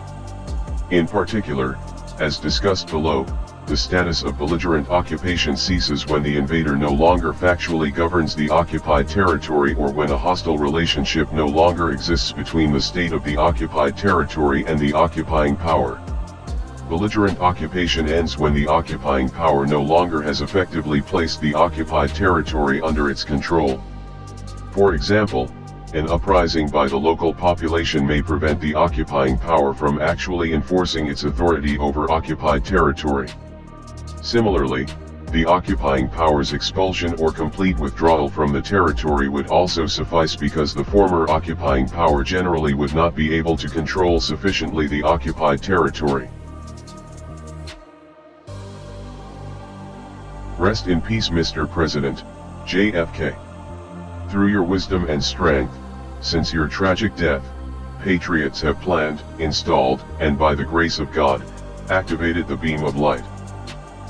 In particular, as discussed below, the status of belligerent occupation ceases when the invader no longer factually governs the occupied territory or when a hostile relationship no longer exists between the state of the occupied territory and the occupying power. Belligerent occupation ends when the occupying power no longer has effectively placed the occupied territory under its control. For example, an uprising by the local population may prevent the occupying power from actually enforcing its authority over occupied territory. Similarly, the occupying power's expulsion or complete withdrawal from the territory would also suffice because the former occupying power generally would not be able to control sufficiently the occupied territory. Rest in peace, Mr. President, JFK. Through your wisdom and strength, since your tragic death, patriots have planned, installed, and by the grace of God, activated the beam of light.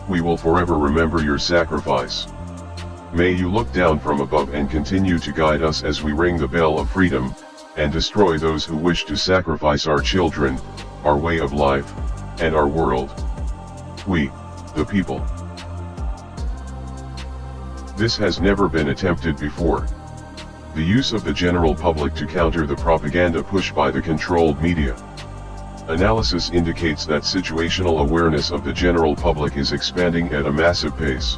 We will forever remember your sacrifice. May you look down from above and continue to guide us as we ring the bell of freedom, and destroy those who wish to sacrifice our children, our way of life, and our world. We, the people. This has never been attempted before. The use of the general public to counter the propaganda push by the controlled media. Analysis indicates that situational awareness of the general public is expanding at a massive pace.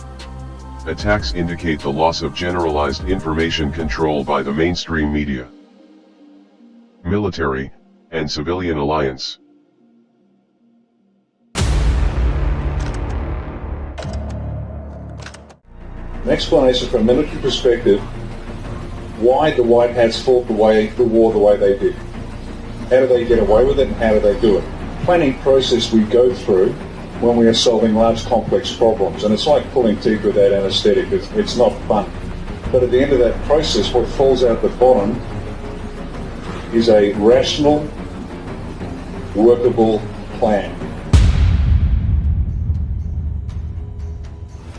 Attacks indicate the loss of generalized information control by the mainstream media. Military, and civilian alliance. An explanation from a military perspective why the White Hats fought the war the way they did. How do they get away with it and how do they do it? Planning process we go through when we are solving large complex problems, and it's like pulling teeth without anaesthetic. It's not fun. But at the end of that process, what falls out the bottom is a rational, workable plan.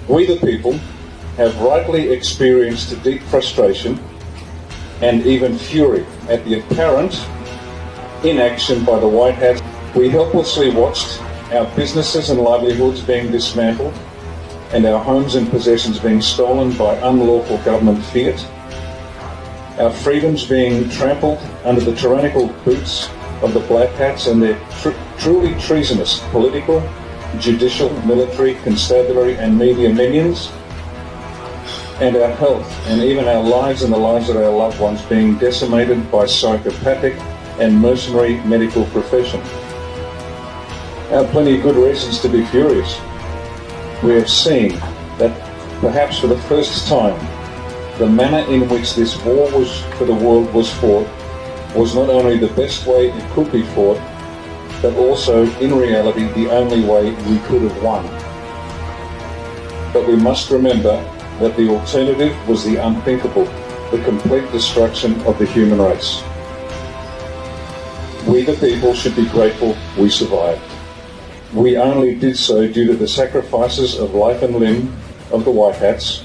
We the people have rightly experienced deep frustration and even fury at the apparent inaction by the White Hats. We helplessly watched our businesses and livelihoods being dismantled and our homes and possessions being stolen by unlawful government fiat, our freedoms being trampled under the tyrannical boots of the Black Hats and their truly treasonous political, judicial, military, constabulary and media minions, and our health and even our lives and the lives of our loved ones being decimated by psychopathic and mercenary medical profession. There are plenty of good reasons to be furious. We have seen that perhaps for the first time, the manner in which this war for the world was fought was not only the best way it could be fought, but also, in reality, the only way we could have won. But we must remember that the alternative was the unthinkable, the complete destruction of the human race. We the people should be grateful we survived. We only did so due to the sacrifices of life and limb of the White Hats,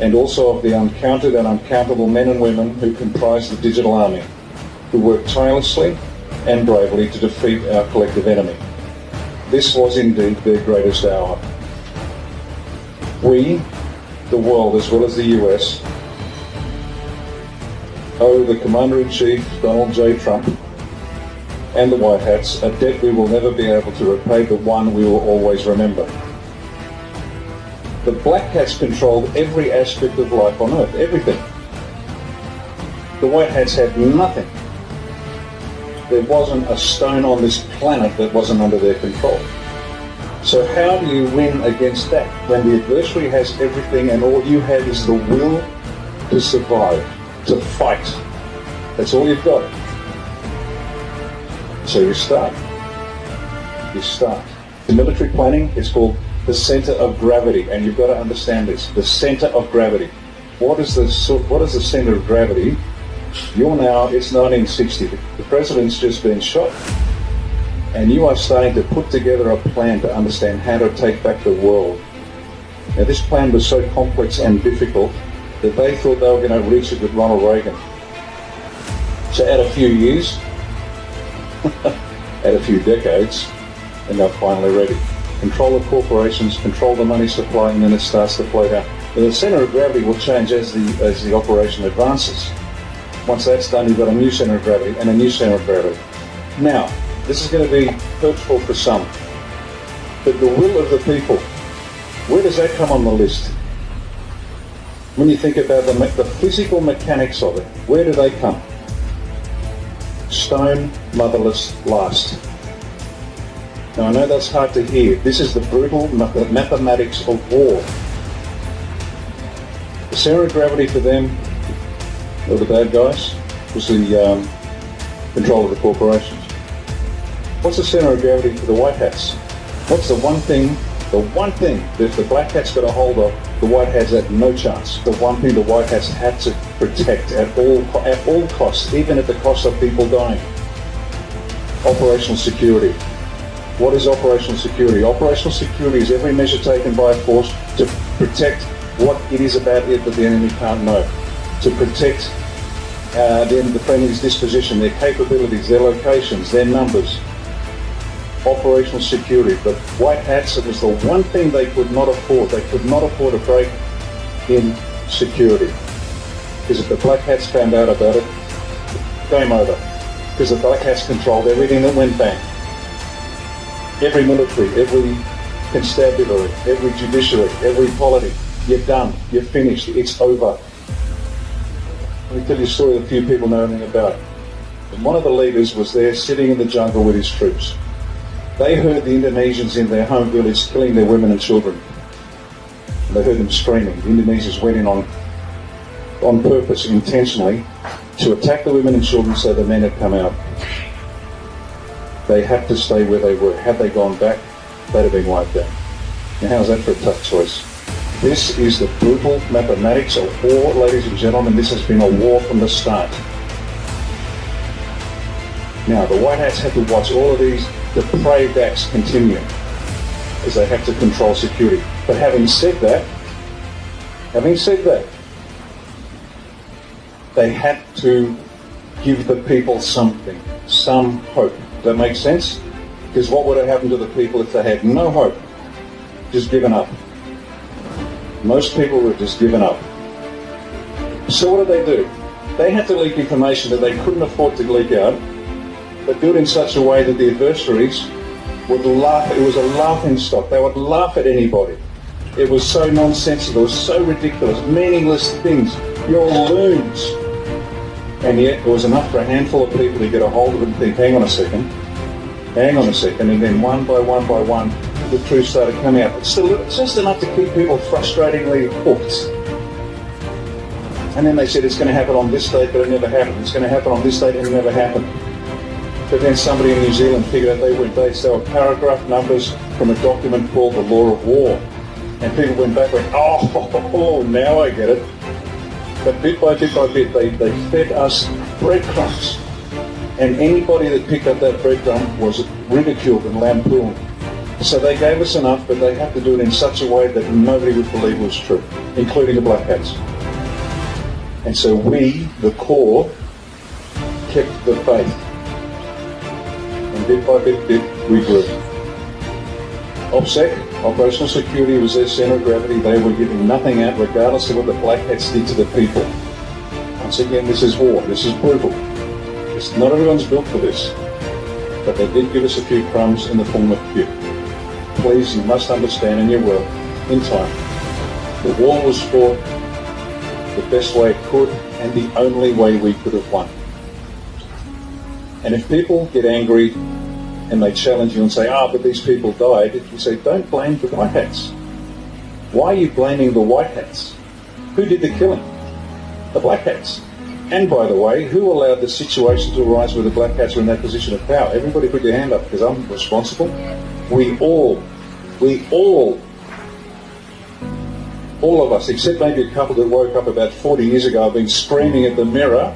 and also of the uncounted and uncountable men and women who comprise the digital army, who worked tirelessly and bravely to defeat our collective enemy. This was indeed their greatest hour. We, the world as well as the US, owe the Commander-in-Chief, Donald J. Trump, and the White Hats a debt we will never be able to repay, but one we will always remember. The Black Hats controlled every aspect of life on Earth, everything. The White Hats had nothing. There wasn't a stone on this planet that wasn't under their control. So how do you win against that when the adversary has everything and all you have is the will to survive, to fight? That's all you've got. So you start. You start. The military planning is called the center of gravity, and you've got to understand this. The center of gravity. What is the center of gravity? It's 1960. The president's just been shot, and you are starting to put together a plan to understand how to take back the world. Now, this plan was so complex and difficult that they thought they were going to reach it with Ronald Reagan. So add a few years, add a few decades, and they're finally ready. Control the corporations, control the money supply, and then it starts to flow down. And the center of gravity will change as the operation advances. Once that's done, you've got a new center of gravity and a new center of gravity. Now, this is going to be hurtful for some, but the will of the people, where does that come on the list? When you think about the physical mechanics of it, where do they come? Stone, motherless, last. Now I know that's hard to hear. This is the brutal mathematics of war. The center of gravity for them, or the bad guys, was the control of the corporations. What's the center of gravity for the White Hats? What's the one thing that if the Black Hats got a hold of, the White Hats had no chance. The one thing the White Hats had to protect at all costs, even at the cost of people dying. Operational security. What is operational security? Operational security is every measure taken by a force to protect what it is about it that the enemy can't know. To protect the friendly's disposition, their capabilities, their locations, their numbers. Operational security. The White Hats, it was the one thing they could not afford. They could not afford a break in security. Because if the Black Hats found out about it, game over. Because the Black Hats controlled everything that went bang. Every military, every constabulary, every judiciary, every polity. You're done. You're finished. It's over. Let me tell you a story that few people know anything about. And one of the leaders was there sitting in the jungle with his troops. They heard the Indonesians in their home village killing their women and children. And they heard them screaming. The Indonesians went in on purpose, intentionally, to attack the women and children so the men had come out. They had to stay where they were. Had they gone back, they'd have been wiped out. Now how's that for a tough choice? This is the brutal mathematics of war, ladies and gentlemen. This has been a war from the start. Now, the White Hats have to watch all of these depraved acts continue as they have to control security. But having said that, they had to give the people something, some hope. Does that make sense? Because what would have happened to the people if they had no hope? Just given up. Most people would have just given up. So what did they do? They had to leak information that they couldn't afford to leak out, but do it in such a way that the adversaries would laugh. It was a laughing stock. They would laugh at anybody. It was so nonsensical. It was so ridiculous. Meaningless things. You're loons. And yet it was enough for a handful of people to get a hold of it and think, hang on a second, and then one by one, the truth started coming out. It's just enough to keep people frustratingly hooked. And then they said it's going to happen on this date, but it never happened. It's going to happen on this date, and it never happened. But then somebody in New Zealand figured out they were paragraph numbers from a document called the Law of War. And people went back and went, oh, now I get it. But bit by bit, they fed us breadcrumbs. And anybody that picked up that breadcrumb was ridiculed and lampooned. So they gave us enough, but they had to do it in such a way that nobody would believe was true, including the Black Hats. And so we, the core, kept the faith. And bit by bit, we grew. OPSEC, Operational Security, was their centre of gravity. They were giving nothing out, regardless of what the Black Hats did to the people. Once again, this is war. This is brutal. Not everyone's built for this. But they did give us a few crumbs in the form of Q. Please, you must understand, and you will, in time, the war was fought the best way it could, and the only way we could have won. And if people get angry and they challenge you and say, but these people died, you say, don't blame the White Hats. Why are you blaming the White Hats? Who did the killing? The Black Hats. And by the way, who allowed the situation to arise where the Black Hats were in that position of power? Everybody put your hand up, because I'm responsible. We all of us, except maybe a couple that woke up about 40 years ago, have been screaming at the mirror,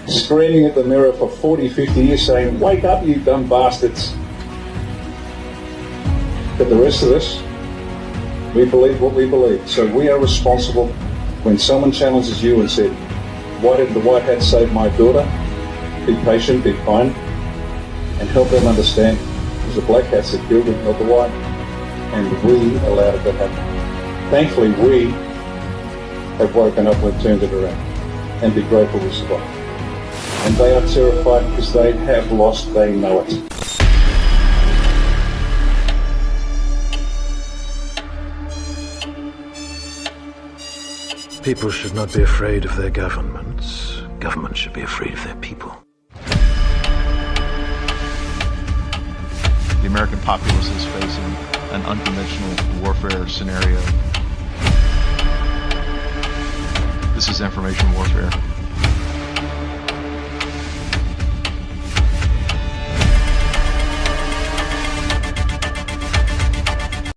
screaming at the mirror for 40, 50 years saying, wake up, you dumb bastards. But the rest of us, we believe what we believe. So we are responsible. When someone challenges you and said, why didn't the White Hat save my daughter? Be patient, be kind, and help them understand it was the Black Hats that killed them, not the White. And we allowed it to happen. Thankfully, we have woken up and turned it around, and be grateful we survived. And they are terrified because they have lost, they know it. People should not be afraid of their governments. Governments should be afraid of their people. The American populace is facing an unconventional warfare scenario. This is information warfare.